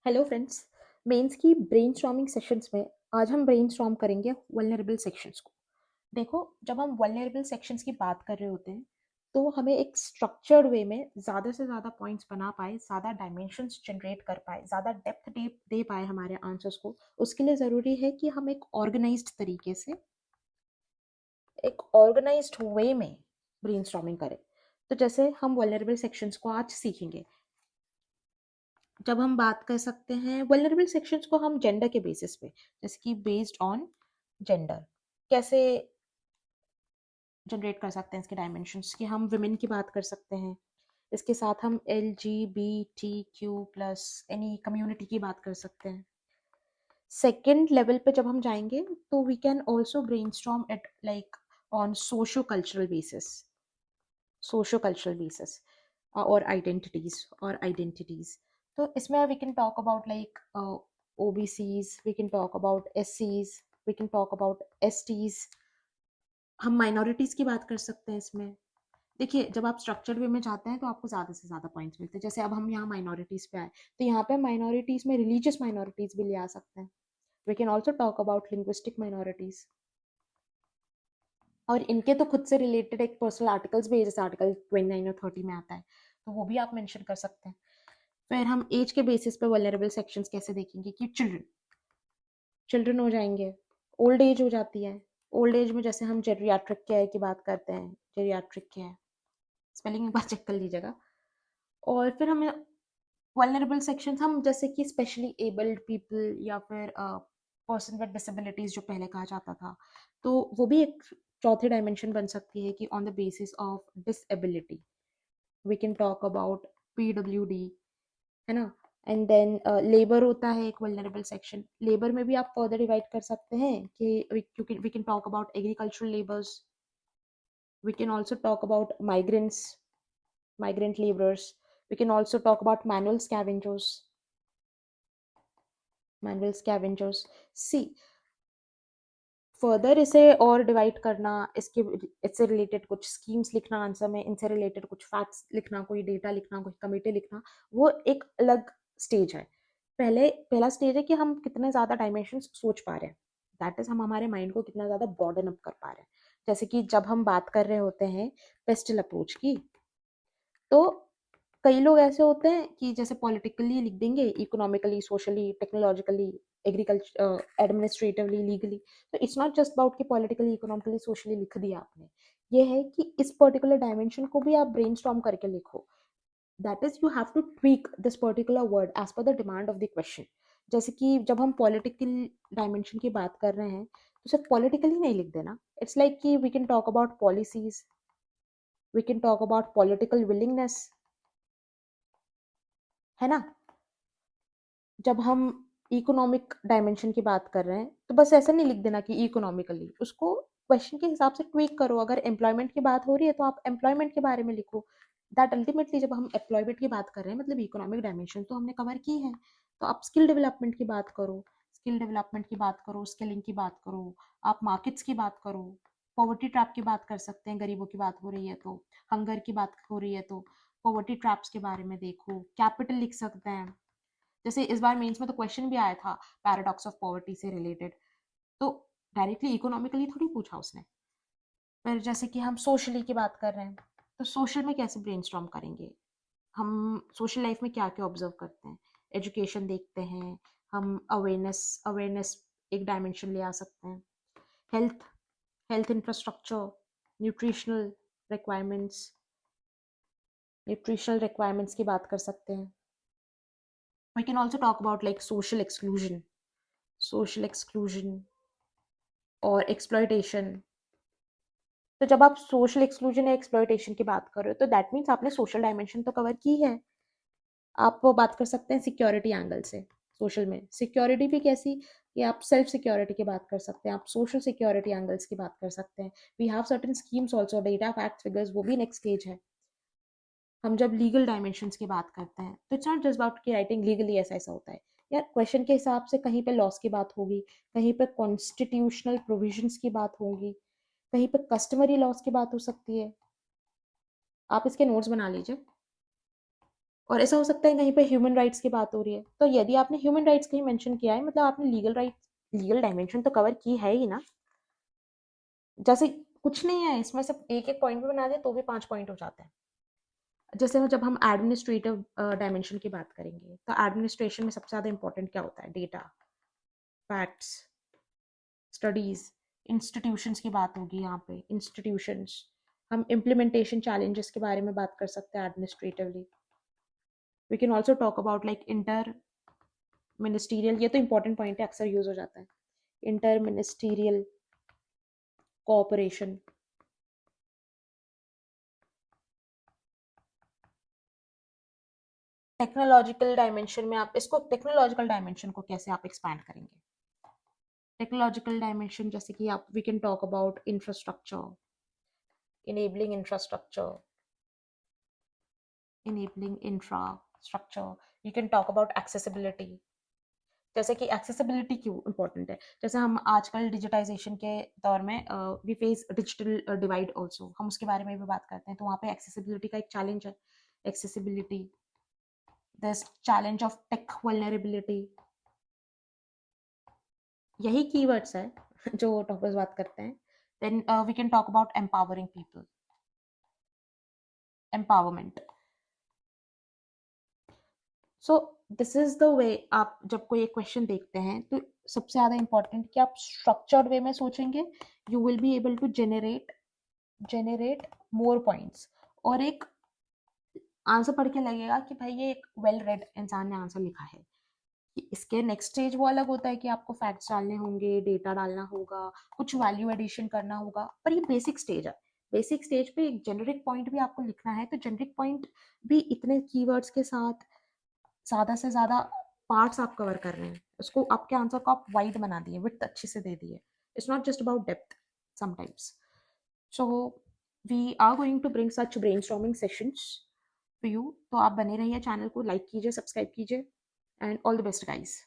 Hello friends. Mains की brainstorming sessions में आज हम ब्रेनस्टॉर्म करेंगे वल्नरेबल सेक्शंस को। देखो, जब हम वल्नरेबल सेक्शंस की बात कर रहे होते हैं तो हमें एक स्ट्रक्चर्ड वे में ज़्यादा से ज़्यादा पॉइंट्स बना पाए, ज़्यादा डायमेंशंस जनरेट कर पाए, ज़्यादा डेप्थ दे पाए हमारे आंसर्स को। उसके लिए ज़रूरी है कि हम एक ऑर्गेनाइज्ड तरीके से, एक ऑर्गेनाइज्ड वे में ब्रेनस्टॉर्मिंग करें। तो जैसे हम वल्नरेबल सेक्शंस को आज सीखेंगे। जब हम बात कर सकते हैं वल्नरेबल सेक्शंस को हम जेंडर के बेसिस पे, जैसे कि बेस्ड ऑन जेंडर कैसे जनरेट कर सकते हैं इसके डायमेंशंस कि हम विमेन की बात कर सकते हैं। इसके साथ हम LGBTQ+ एनी कम्युनिटी की बात कर सकते हैं। सेकेंड लेवल पे जब हम जाएंगे तो we can also brainstorm at like on socio cultural basis और आइडेंटिटीज। तो इसमें we can talk about like OBCs, we can talk about SCs, we can talk about STs। हम माइनॉरिटीज की बात कर सकते हैं इसमें। देखिए, जब आप स्ट्रक्चर्ड वे में जाते हैं तो आपको ज़्यादा से ज़्यादा पॉइंट्स मिलते हैं। जैसे अब हम यहाँ माइनॉरिटीज़ पे आए तो यहाँ पे माइनॉरिटीज़ में रिलीजियस माइनॉरिटीज़ भी ले आ सकते हैं। We can also talk about linguistic minorities, और इनके तो खुद से रिलेटेड एक पर्सनल आर्टिकल्स भी है, जैसे आर्टिकल 29 और 30 में आता है, तो वो भी आप मेंशन कर सकते हैं। फिर हम एज के बेसिस पे वल्नरेबल सेक्शंस कैसे देखेंगे कि चिल्ड्रन चिल्ड्रन हो जाएंगे, ओल्ड एज हो जाती है। ओल्ड एज में जैसे हम जेरियाट्रिक केयर की बात करते हैं, जेरियाट्रिक केयर स्पेलिंग एक बार चेक कर लीजिएगा। और फिर हमें वल्नरेबल सेक्शंस हम जैसे कि स्पेशली एबल्ड पीपल या फिर पर्सन विद डिसेबिलिटीज जो पहले कहा जाता था, तो वो भी एक चौथी डायमेंशन बन सकती है कि on the basis of disability we can talk about PWD, है ना। एंड देन लेबर होता है एक वल्नरेबल सेक्शन। लेबर में भी आप फर्दर डिवाइड कर सकते हैं कि we can talk about agricultural labours, we can also talk about migrant laborers, we can also talk about manual scavengers. See further इसे और डिवाइड करना, इससे रिलेटेड कुछ स्कीम्स लिखना आंसर में, इनसे रिलेटेड कुछ फैक्ट्स लिखना, कोई डेटा लिखना, कोई कमिटी लिखना, वो एक अलग स्टेज है। पहला स्टेज है कि हम कितने ज़्यादा डायमेंशंस सोच पा रहे हैं, दैट इज हम हमारे माइंड को कितना ज़्यादा ब्रॉडन अप कर पा रहे हैं। जैसे कि जब हम बात कर रहे होते हैं पेस्टल अप्रोच की, तो कई लोग ऐसे होते हैं कि जैसे पॉलिटिकली लिख देंगे, economically, socially, technologically, agriculture, administratively, legally. तो इट्स नॉट जस्ट अबाउट कि पॉलिटिकली, इकोनॉमिकली, सोशली लिख दिया आपने। ये है कि इस पर्टिकुलर डायमेंशन को भी आप ब्रेनस्टॉर्म करके लिखो। That is you have to tweak this particular word as per the demand of the question. जैसे कि जब हम पॉलिटिकल डायमेंशन की बात कर रहे हैं तो सिर्फ पॉलिटिकली नहीं लिख देना। इट्स लाइक कि we can talk about policies, we can talk about political willingness, है ना। जब हम इकोनॉमिक डायमेंशन की बात कर रहे हैं तो बस ऐसा नहीं लिख देना कि इकोनॉमिकली, उसको क्वेश्चन के हिसाब से ट्वीक करो। अगर एम्प्लॉयमेंट की बात हो रही है तो आप एम्प्लॉयमेंट के बारे में लिखो। दैट अल्टीमेटली जब हम एम्प्लॉयमेंट की बात कर रहे हैं मतलब इकोनॉमिक डायमेंशन तो हमने कवर की है। तो आप स्किल डेवलपमेंट की बात करो, स्किलिंग की बात करो, आप मार्केट्स की बात करो, पॉवर्टी ट्रैप की बात कर सकते हैं, गरीबों की बात हो रही है तो, हंगर की बात हो रही है तो पॉवर्टी ट्रैप्स के बारे में देखो, कैपिटल लिख सकते हैं। जैसे इस बार मेंस में तो क्वेश्चन भी आया था पैराडॉक्स ऑफ पॉवर्टी से रिलेटेड, तो डायरेक्टली इकोनॉमिकली थोड़ी पूछा उसने। फिर जैसे कि हम सोशली की बात कर रहे हैं तो सोशल में कैसे ब्रेनस्टॉर्म करेंगे, हम सोशल लाइफ में क्या क्या ऑब्जर्व करते हैं, एजुकेशन देखते हैं, हम अवेयरनेस एक डायमेंशन ले आ सकते हैं, health health infrastructure, nutritional requirements nutritional requirements की बात कर सकते हैं। We can also talk about like social exclusion और एक्सप्लॉयटेशन। तो जब आप सोशल एक्सक्लूजन या एक्सप्लॉयटेशन की बात कर रहे हो तो दैट मीन्स आपने सोशल डायमेंशन तो कवर की है। आप वो बात कर सकते हैं सिक्योरिटी एंगल से। सोशल में सिक्योरिटी भी कैसी, कि आप सेल्फ सिक्योरिटी की बात कर सकते हैं, आप सोशल सिक्योरिटी एंगल्स की बात कर सकते हैं। We have certain schemes also, data facts figures, वो भी नेक्स्ट स्टेज है। हम जब लीगल डायमेंशंस की बात करते हैं तो इट्स नॉट जस्ट अबाउट कि राइटिंग लीगली ऐसा ऐसा होता है। यार क्वेश्चन के हिसाब से कहीं पे लॉस की बात होगी, कहीं पे कॉन्स्टिट्यूशनल प्रोविजंस की बात होगी, कहीं पे कस्टमरी लॉस की बात हो सकती है। आप इसके नोट्स बना लीजिए। और ऐसा हो सकता है कहीं पे ह्यूमन राइट्स की बात हो रही है, तो यदि आपने ह्यूमन राइट्स कहीं मेंशन किया है मतलब आपने लीगल राइट्स, लीगल डायमेंशन तो कवर की है ही ना। जैसे कुछ नहीं है इसमें, सिर्फ एक एक पॉइंट भी बना दे तो भी 5 पॉइंट हो जाते हैं। जैसे जब हम एडमिनिस्ट्रेटिव डायमेंशन की बात करेंगे तो एडमिनिस्ट्रेशन में सबसे ज़्यादा इंपॉर्टेंट क्या होता है? डेटा, फैक्ट्स, स्टडीज, इंस्टीट्यूशंस की बात होगी यहाँ पे, इंस्टीट्यूशंस। हम इम्प्लीमेंटेशन चैलेंजेस के बारे में बात कर सकते हैं administratively. We can also talk about like inter ministerial, ये तो इंपॉर्टेंट पॉइंट है, अक्सर यूज हो जाता है, inter ministerial cooperation. Technological dimension में आप इसको, टेक्नोलॉजिकल डायमेंशन को कैसे आप एक्सपैंड करेंगे? टेक्नोलॉजिकल डायमेंशन जैसे कि आप, we can talk about infrastructure, enabling infrastructure, enabling infrastructure. You can talk about accessibility. जैसे कि एक्सेसिबिलिटी क्यों इंपॉर्टेंट है? जैसे हम आजकल डिजिटाइजेशन के दौर में we face digital divide also, हम उसके बारे में भी बात करते हैं, तो वहाँ पे एक्सेसिबिलिटी का एक चैलेंज है। Accessibility, this challenge of tech vulnerability, यही कीवर्ड्स है जो टॉपर्स बात करते हैं। Then we can talk about empowering people, empowerment. So this is the way, आप जब कोई एक क्वेश्चन देखते हैं तो सबसे ज़्यादा इंपॉर्टेंट कि आप स्ट्रक्चर्ड वे में सोचेंगे, you will be able to generate more points. और एक आंसर पढ़ के लगेगा कि भाई ये एक वेल रेड इंसान ने आंसर लिखा है। कि इसके नेक्स्ट स्टेज वो अलग होता है कि आपको फैक्ट्स डालने होंगे, डेटा डालना होगा, कुछ वैल्यू एडिशन करना होगा, पर ये बेसिक स्टेज है। बेसिक स्टेज पे एक जेनरिक पॉइंट भी आपको लिखना है, तो जेनरिक पॉइंट भी इतने कीवर्ड्स के साथ ज़्यादा से ज़्यादा पार्ट्स आप कवर कर रहे हैं, उसको आपके आंसर को आप वाइड बना दिए, विड्थ अच्छे से दे दिए। It's not just about depth sometimes. So we are going to bring such brainstorming sessions for you. तो आप बने रहिए, चैनल को लाइक कीजिए, सब्सक्राइब कीजिए, and all the best guys.